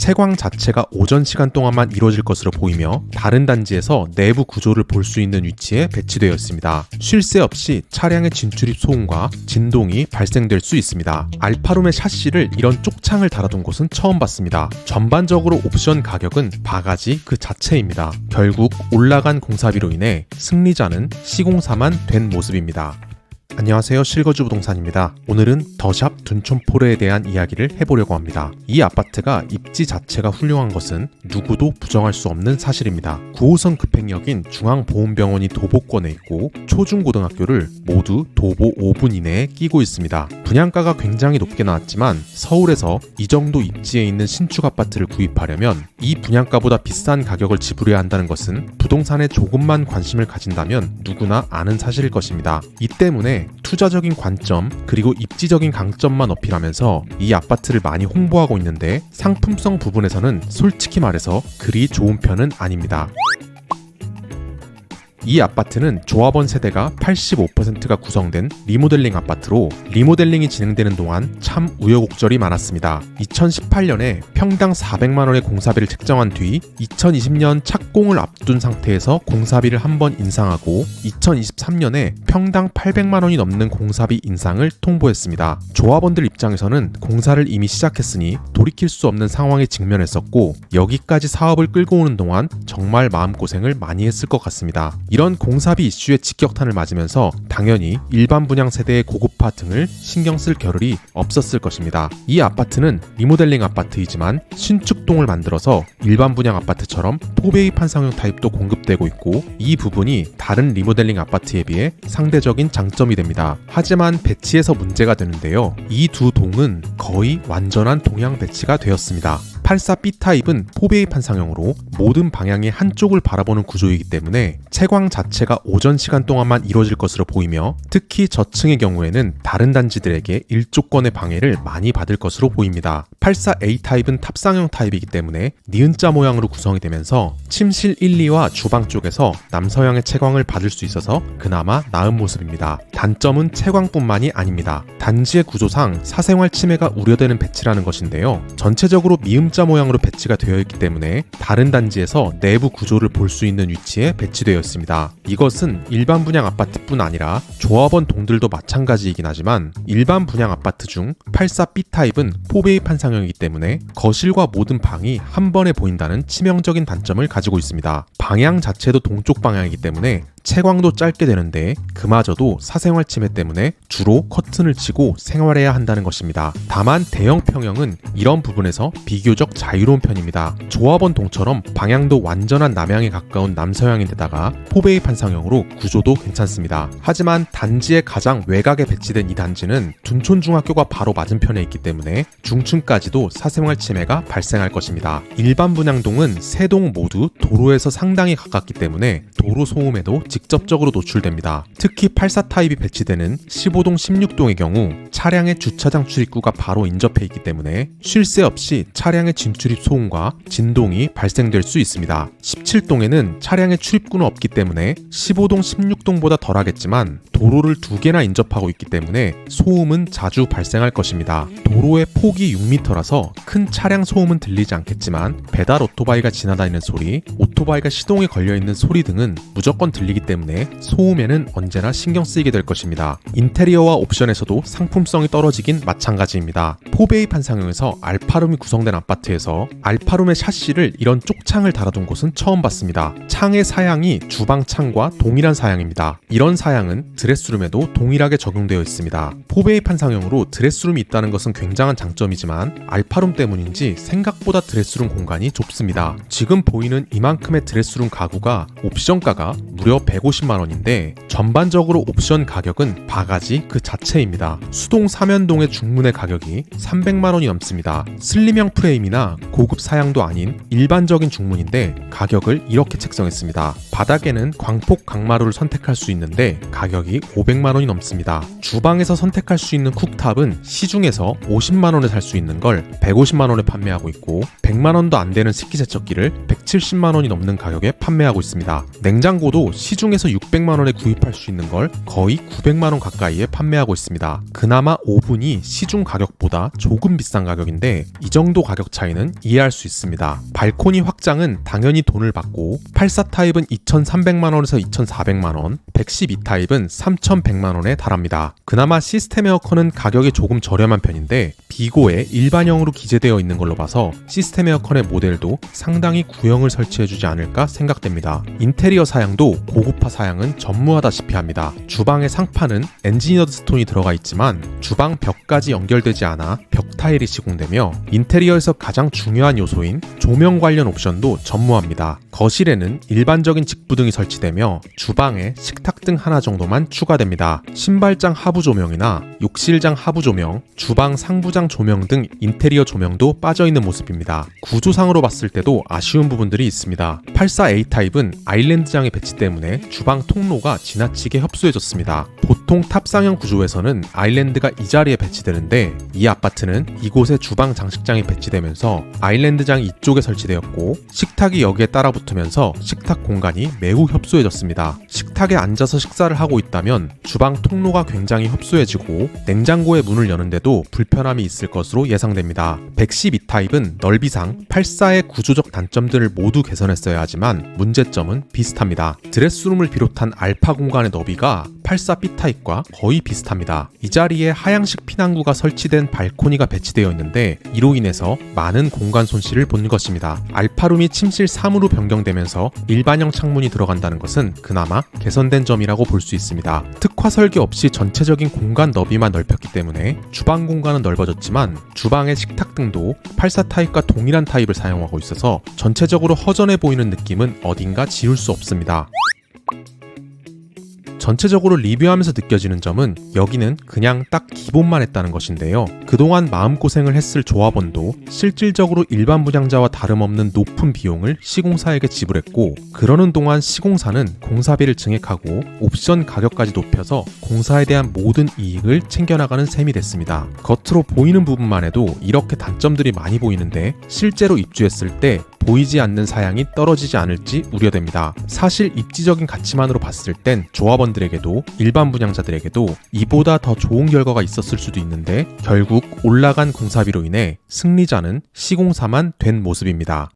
채광 자체가 오전 시간 동안만 이루어질 것으로 보이며 다른 단지에서 내부 구조를 볼 수 있는 위치에 배치되어 있습니다. 쉴 새 없이 차량의 진출입 소음과 진동이 발생될 수 있습니다. 알파룸의 샤시를 이런 쪽창을 달아둔 곳은 처음 봤습니다. 전반적으로 옵션 가격은 바가지 그 자체입니다. 결국 올라간 공사비로 인해 승리자는 시공사만 된 모습입니다. 안녕하세요, 실거주 부동산입니다. 오늘은 더샵 둔촌포레에 대한 이야기를 해보려고 합니다. 이 아파트가 입지 자체가 훌륭한 것은 누구도 부정할 수 없는 사실입니다. 9호선 급행역인 중앙보훈병원이 도보권에 있고 초중고등학교를 모두 도보 5분 이내에 끼고 있습니다. 분양가가 굉장히 높게 나왔지만 서울에서 이 정도 입지에 있는 신축 아파트를 구입하려면 이 분양가보다 비싼 가격을 지불해야 한다는 것은 부동산에 조금만 관심을 가진다면 누구나 아는 사실일 것입니다. 이 때문에 투자적인 관점 그리고 입지적인 강점만 어필하면서 이 아파트를 많이 홍보하고 있는데 상품성 부분에서는 솔직히 말해서 그리 좋은 편은 아닙니다. 이 아파트는 조합원 세대가 85%가 구성된 리모델링 아파트로 리모델링이 진행되는 동안 참 우여곡절이 많았습니다. 2018년에 평당 400만원의 공사비를 책정한 뒤 2020년 착공을 앞둔 상태에서 공사비를 한번 인상하고 2023년에 평당 800만원이 넘는 공사비 인상을 통보했습니다. 조합원들 입장에서는 공사를 이미 시작했으니 돌이킬 수 없는 상황에 직면했었고 여기까지 사업을 끌고 오는 동안 정말 마음고생을 많이 했을 것 같습니다. 이런 공사비 이슈에 직격탄을 맞으면서 당연히 일반 분양 세대의 고급화 등을 신경 쓸 겨를이 없었을 것입니다. 이 아파트는 리모델링 아파트이지만 신축동을 만들어서 일반 분양 아파트처럼 포베이 판상형 타입도 공급되고 있고 이 부분이 다른 리모델링 아파트에 비해 상대적인 장점이 됩니다. 하지만 배치에서 문제가 되는데요. 이 두 동은 거의 완전한 동양 배치가 되었습니다. 84B타입은 포베이 판상형으로 모든 방향의 한쪽을 바라보는 구조이기 때문에 채광 자체가 오전 시간 동안만 이루어질 것으로 보이며 특히 저층의 경우에는 다른 단지들에게 일조권의 방해를 많이 받을 것으로 보입니다. 84A타입은 탑상형 타입이기 때문에 니은자 모양으로 구성이 되면서 침실 1, 2와 주방 쪽에서 남서향의 채광을 받을 수 있어서 그나마 나은 모습입니다. 단점은 채광뿐만이 아닙니다. 단지의 구조상 사생활 침해가 우려되는 배치라는 것인데요. 전체적으로 미음자 모양으로 배치가 되어 있기 때문에 다른 단지에서 내부 구조를 볼 수 있는 위치에 배치되어 있습니다. 이것은 일반 분양 아파트뿐 아니라 조합원 동들도 마찬가지이긴 하지만 일반 분양 아파트 중 84B타입은 포베이 판상형이기 때문에 거실과 모든 방이 한 번에 보인다는 치명적인 단점을 가지고 있습니다. 방향 자체도 동쪽 방향이기 때문에 채광도 짧게 되는데 그마저도 사생활 침해 때문에 주로 커튼을 치고 생활해야 한다는 것입니다. 다만 대형 평형은 이런 부분에서 비교적 자유로운 편입니다. 조합원 동처럼 방향도 완전한 남향에 가까운 남서향인데다가 포베이 판상형으로 구조도 괜찮습니다. 하지만 단지의 가장 외곽에 배치된 이 단지는 둔촌중학교가 바로 맞은편에 있기 때문에 중층까지도 사생활 침해가 발생할 것입니다. 일반 분양동은 세 동 모두 도로에서 상당히 가깝기 때문에 도로 소음에도 직접적으로 노출됩니다. 특히 84타입이 배치되는 15동 16동의 경우 차량의 주차장 출입구가 바로 인접해 있기 때문에 쉴 새 없이 차량의 진출입 소음과 진동이 발생될 수 있습니다. 17동에는 차량의 출입구는 없기 때문에 15동 16동보다 덜하겠지만 도로를 2개나 인접하고 있기 때문에 소음은 자주 발생할 것입니다. 도로의 폭이 6m라서 큰 차량 소음은 들리지 않겠지만 배달 오토바이가 지나다니는 소리, 오토바이가 시동에 걸려있는 소리 등은 무조건 들리기 때문에 소음에는 언제나 신경 쓰이게 될 것입니다. 인테리어와 옵션에서도 상품성이 떨어지긴 마찬가지입니다. 포베이 판상형에서 알파룸이 구성된 아파트에서 알파룸의 샤시를 이런 쪽창을 달아둔 곳은 처음 봤습니다. 창의 사양이 주방 창과 동일한 사양입니다. 이런 사양은 드레스룸에도 동일하게 적용되어 있습니다. 포베이 판상형으로 드레스룸이 있다는 것은 굉장한 장점이지만 알파룸 때문인지 생각보다 드레스룸 공간이 좁습니다. 지금 보이는 이만큼의 드레스룸 가구가 옵션가가 무려 150만원인데 전반적으로 옵션 가격은 바가지 그 자체입니다. 수동 3연동의 중문의 가격이 300만원이 넘습니다. 슬림형 프레임이나 고급 사양도 아닌 일반적인 중문인데 가격을 이렇게 책정했습니다. 바닥에는 광폭 강마루를 선택할 수 있는데 가격이 500만원이 넘습니다. 주방에서 선택할 수 있는 쿡탑은 시중에서 50만원에 살 수 있는 걸 150만원에 판매하고 있고 100만원도 안 되는 식기세척기를 170만원이 넘는 가격에 판매하고 있습니다. 냉장고도 시중에서 600만원에 구입할 수 있는 걸 거의 900만원 가까이에 판매하고 있습니다. 그나마 오븐이 시중 가격보다 조금 비싼 가격인데 이 정도 가격 차이는 이해할 수 있습니다. 발코니 확장은 당연히 돈을 받고 84 타입은 2,300만원에서 2,400만원, 112 타입은 3,100만원에 달합니다. 그나마 시스템 에어컨은 가격이 조금 저렴한 편인데 비고에 일반형으로 기재되어 있는 걸로 봐서 시스템 에어컨의 모델도 상당히 구형을 설치해주지 않을까 생각됩니다. 인테리어 사양도 고급화 사양은 전무하다시피 합니다. 주방의 상판은 엔지니어드 스톤이 들어가 있지만 주방 벽까지 연결되지 않아 벽 타일이 시공되며 인테리어에서 가장 중요한 요소인 조명 관련 옵션도 전무합니다. 거실에는 일반적인 직부등이 설치되며 주방에 식탁 등 하나 정도만 추가됩니다. 신발장 하부 조명이나 욕실장 하부 조명, 주방 상부장 조명 등 인테리어 조명도 빠져있는 모습입니다. 구조상으로 봤을 때도 아쉬운 부분들이 있습니다. 84A 타입은 아일랜드장의 배치 때문에 주방 통로가 지나치게 협소해졌습니다. 보통 탑상형 구조에서는 아일랜드가 이 자리에 배치되는데 이 아파트는 이곳에 주방 장식장이 배치되면서 아일랜드장이 이쪽에 설치되었고 식탁이 여기에 따라 붙으면서 식탁 공간이 매우 협소해졌습니다. 식탁에 앉아서 식사를 하고 있다면 주방 통로가 굉장히 협소해지고 냉장고의 문을 여는데도 불편함이 있을 것으로 예상됩니다. 112 타입은 넓이상 84의 구조적 단점들을 모두 개선했어야 하지만 문제점은 비슷합니다. 드레스룸을 비롯한 알파 공간의 너비가 84B 타입과 거의 비슷합니다. 이 자리에 하향식 피난구가 설치된 발코니가 배치되어 있는데 이로 인해서 많은 공간 손실을 본 것입니다. 알파룸이 침실 3으로 변경되면서 일반형 창문이 들어간다는 것은 그나마 개선된 점이라고 볼 수 있습니다. 특화 설계 없이 전체적인 공간 너비만 넓혔기 때문에 주방 공간은 넓어졌지만 주방의 식탁 등도 84 타입과 동일한 타입을 사용하고 있어서 전체적으로 허전해 보이는 느낌은 어딘가 지울 수 없습니다. 전체적으로 리뷰하면서 느껴지는 점은 여기는 그냥 딱 기본만 했다는 것인데요. 그동안 마음고생을 했을 조합원도 실질적으로 일반 분양자와 다름없는 높은 비용을 시공사에게 지불했고 그러는 동안 시공사는 공사비를 증액하고 옵션 가격까지 높여서 공사에 대한 모든 이익을 챙겨나가는 셈이 됐습니다. 겉으로 보이는 부분만 해도 이렇게 단점들이 많이 보이는데 실제로 입주했을 때 보이지 않는 사양이 떨어지지 않을지 우려됩니다. 사실 입지적인 가치만으로 봤을 땐 조합원들에게도 일반 분양자들에게도 이보다 더 좋은 결과가 있었을 수도 있는데 결국 올라간 공사비로 인해 승리자는 시공사만 된 모습입니다.